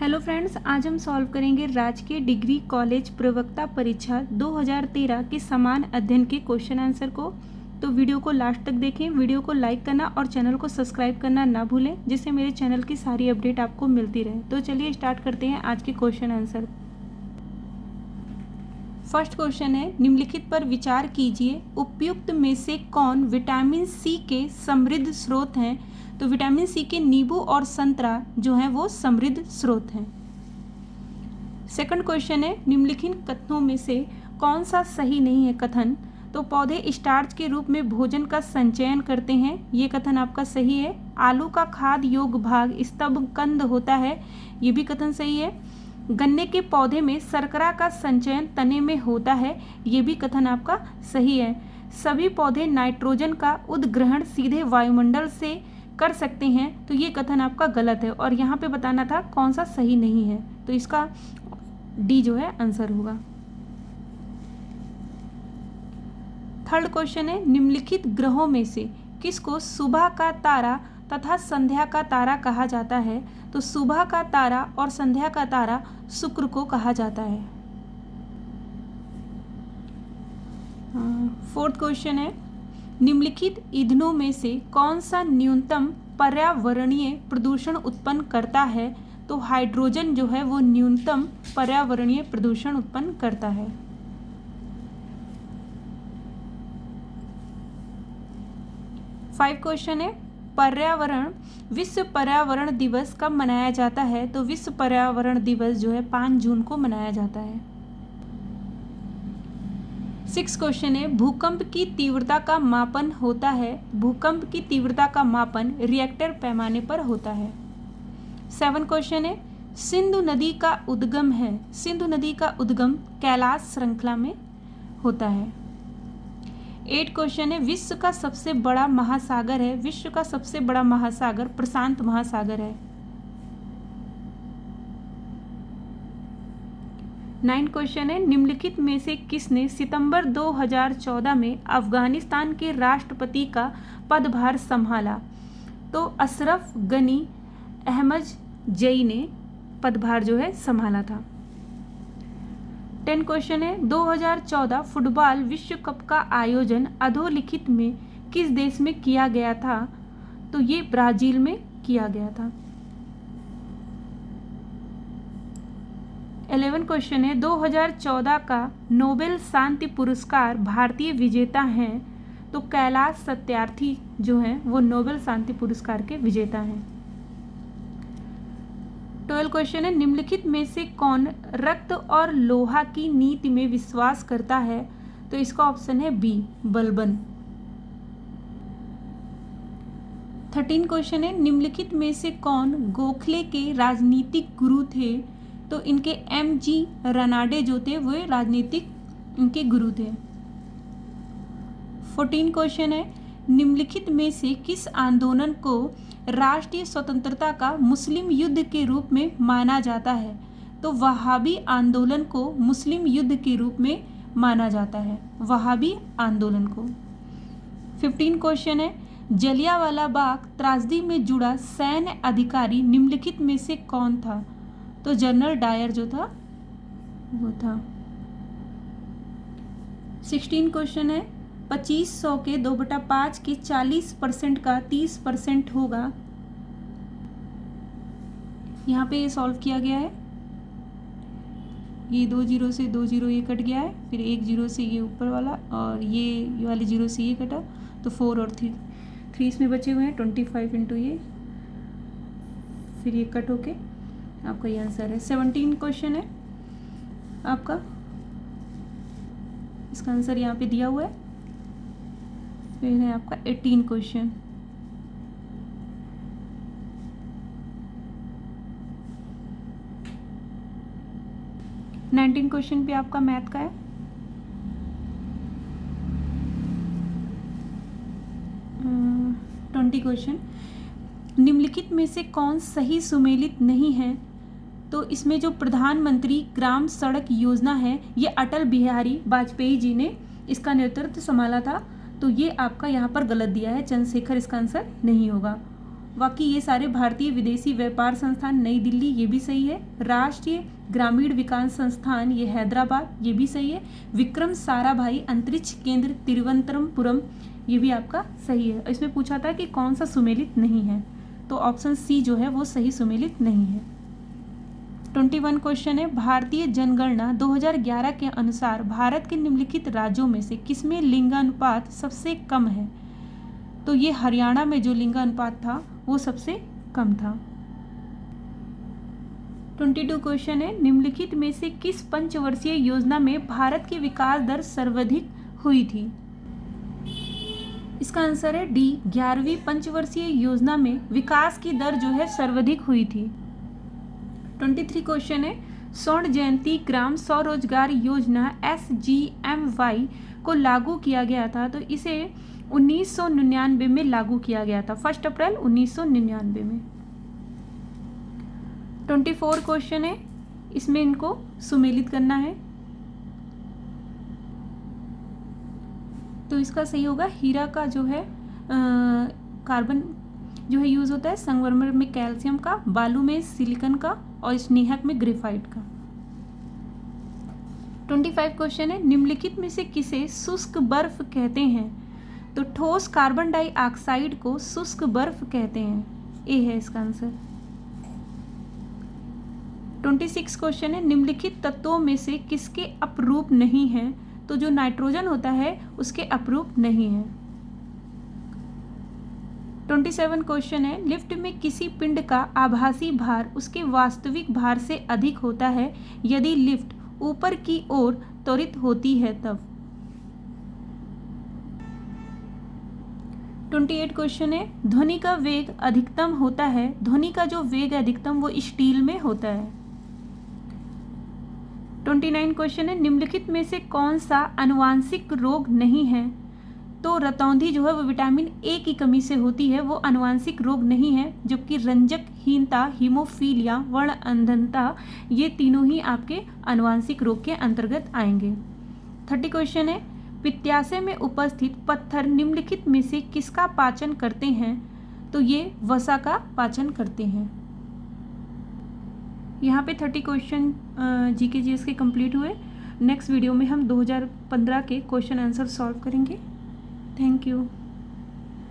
Hello friends, आज हम solve करेंगे राजकीय डिग्री कॉलेज प्रवक्ता परीक्षा 2013 के समान अध्ययन के क्वेश्चन आंसर को। तो वीडियो को लास्ट तक देखें, वीडियो को लाइक करना और चैनल को सब्सक्राइब करना ना भूलें, जिससे मेरे चैनल की सारी अपडेट आपको मिलती रहे। तो चलिए स्टार्ट करते हैं आज के क्वेश्चन आंसर। फर्स्ट क्वेश्चन है, निम्नलिखित पर विचार कीजिए, उपयुक्त में से कौन विटामिन सी के समृद्ध स्रोत हैं। तो विटामिन सी के नींबू और संतरा जो है वो समृद्ध स्रोत हैं। सेकंड क्वेश्चन है, निम्नलिखित कथनों में से कौन सा सही नहीं है कथन। तो पौधे स्टार्च के रूप में भोजन का संचयन करते हैं, ये कथन आपका सही है। आलू का खाद्य योग्य भाग स्तंभकंद होता है, ये भी कथन सही है। गन्ने के पौधे में शर्करा का संचयन तने में होता है, ये भी कथन आपका सही है। सभी पौधे नाइट्रोजन का उद्ग्रहण सीधे वायुमंडल से कर सकते हैं, तो ये कथन आपका गलत है और यहाँ पे बताना था कौन सा सही नहीं है, तो इसका डी जो है आंसर होगा। थर्ड क्वेश्चन है, निम्नलिखित ग्रहों में से किसको सुबह का तारा तथा संध्या का तारा कहा जाता है। तो सुबह का तारा और संध्या का तारा शुक्र को कहा जाता है। फोर्थ क्वेश्चन है, निम्नलिखित ईंधनों में से कौन सा न्यूनतम पर्यावरणीय प्रदूषण उत्पन्न करता है। तो हाइड्रोजन जो है वो न्यूनतम पर्यावरणीय प्रदूषण उत्पन्न करता है। फाइव क्वेश्चन है, विश्व पर्यावरण दिवस कब मनाया जाता है। तो विश्व पर्यावरण दिवस जो है 5 जून को मनाया जाता है। सिक्स क्वेश्चन है, भूकंप की तीव्रता का मापन होता है। भूकंप की तीव्रता का मापन रिएक्टर पैमाने पर होता है। सेवन क्वेश्चन है, सिंधु नदी का उद्गम है। सिंधु नदी का उद्गम कैलाश श्रृंखला में होता है। 8 क्वेश्चन है, विश्व का सबसे बड़ा महासागर है। विश्व का सबसे बड़ा महासागर प्रशांत महासागर है। 9 क्वेश्चन है, निम्नलिखित में से किसने सितंबर 2014 में अफगानिस्तान के राष्ट्रपति का पदभार संभाला। तो अशरफ गनी अहमदजई ने पदभार जो है संभाला था। 10 क्वेश्चन है, 2014 फुटबॉल विश्व कप का आयोजन अधोलिखित में किस देश में किया गया था। तो ये ब्राजील में किया गया था। 11 क्वेश्चन है, 2014 का नोबेल शांति पुरस्कार भारतीय विजेता हैं। तो कैलाश सत्यार्थी जो हैं वो नोबेल शांति पुरस्कार के विजेता हैं। 12 क्वेश्चन है, निम्नलिखित में से कौन रक्त और लोहा की नीति में विश्वास करता है। तो इसका ऑप्शन है बी, बलबन। 13 क्वेश्चन है, निम्नलिखित में से कौन गोखले के राजनीतिक गुरु थे। तो इनके एम.जी. रनाडे जो थे वो राजनीतिक इनके गुरु थे। 14 क्वेश्चन है, निम्नलिखित में से किस आंदोलन को राष्ट्रीय स्वतंत्रता का मुस्लिम युद्ध के रूप में माना जाता है। तो वहाबी आंदोलन को मुस्लिम युद्ध के रूप में माना जाता है, वहाबी आंदोलन को। 15 क्वेश्चन है, जलियांवाला बाग त्रासदी में जुड़ा सैन्य अधिकारी निम्नलिखित में से कौन था। तो जनरल डायर जो था वो था। 16 क्वेश्चन है, 2500 के 2/5 के 40% का 30% होगा। यहाँ पे ये सॉल्व किया गया है। ये 2 जीरो से 2 जीरो ये कट गया है, फिर 1 जीरो से ये ऊपर वाला और ये वाले जीरो से ये कटा, तो 4 और 3 इसमें बचे हुए हैं। 25 इंटू ये, फिर ये कट होके आपका ये आंसर है। 17 क्वेश्चन है आपका, इसका आंसर यहाँ पे दिया हुआ है। फिर है आपका 18 क्वेश्चन। नाइनटीन क्वेश्चन पे आपका मैथ का है। ट्वेंटी क्वेश्चन, निम्नलिखित में से कौन सही सुमेलित नहीं है। तो इसमें जो प्रधानमंत्री ग्राम सड़क योजना है ये अटल बिहारी वाजपेयी जी ने इसका नेतृत्व संभाला था, तो ये आपका यहाँ पर गलत दिया है, चंद्रशेखर इसका आंसर नहीं होगा। बाकी ये सारे भारतीय विदेशी व्यापार संस्थान नई दिल्ली, ये भी सही है। राष्ट्रीय ग्रामीण विकास संस्थान ये हैदराबाद, ये भी सही है। विक्रम साराभाई अंतरिक्ष केंद्र तिरुवनंतपुरम, ये भी आपका सही है। इसमें पूछा था कि कौन सा सुमेलित नहीं है, तो ऑप्शन सी जो है वो सही सुमेलित नहीं है। 21 क्वेश्चन है, भारतीय जनगणना 2011 के अनुसार भारत के निम्नलिखित राज्यों में से किसमें लिंगानुपात सबसे कम है? तो ये हरियाणा में जो लिंगानुपात था वो सबसे कम था। 22 क्वेश्चन है, निम्नलिखित में से किस पंचवर्षीय योजना में भारत की विकास दर सर्वाधिक हुई थी? इसका आंसर है डी, 11वीं पंचवर्षीय योजना में विकास की दर जो है सर्वाधिक हुई थी। 23 क्वेश्चन है, स्वर्ण जयंती ग्राम स्वरोजगार योजना SGMY को लागू किया गया था, तो इसे 1999 में लागू किया गया था, 1 अप्रैल 1999 में। 24 क्वेश्चन है, इसमें इनको सुमेलित करना है, तो इसका सही होगा हीरा का जो है कार्बन जो है यूज होता है, संगमरमर में कैल्शियम का, बालू में सिलिकॉन का और स्नेहक में ग्रेफाइट का। 25 क्वेश्चन है, निम्नलिखित में से किसे शुष्क बर्फ कहते हैं? तो ठोस कार्बन डाइऑक्साइड को शुष्क बर्फ कहते हैं, ए है इसका आंसर। 26 क्वेश्चन है, निम्नलिखित तत्वों में से किसके अपरूप नहीं है? तो जो नाइट्रोजन होता है उसके अपरूप नहीं है। 27 क्वेश्चन है, लिफ्ट में किसी पिंड का आभासी भार उसके वास्तविक भार से अधिक होता है यदि लिफ्ट ऊपर की ओर त्वरित होती है तब। 28 क्वेश्चन है, ध्वनि का वेग अधिकतम होता है, ध्वनि का जो वेग अधिकतम वो स्टील में होता है। 29 क्वेश्चन है, निम्नलिखित में से कौन सा आनुवांशिक रोग नहीं है? तो रतौंधी जो है वो विटामिन ए की कमी से होती है, वो आनुवांशिक रोग नहीं है, जबकि रंजकहीनता, हीमोफीलिया, वर्ण अंधता, ये तीनों ही आपके आनुवांशिक रोग के अंतर्गत आएंगे। 30 क्वेश्चन है, पित्ताशय में उपस्थित पत्थर निम्नलिखित में से किसका पाचन करते हैं? तो ये वसा का पाचन करते हैं। यहाँ पे 30 क्वेश्चन जीके जीएस के कंप्लीट हुए। नेक्स्ट वीडियो में हम 2015 के क्वेश्चन आंसर सॉल्व करेंगे। Thank you.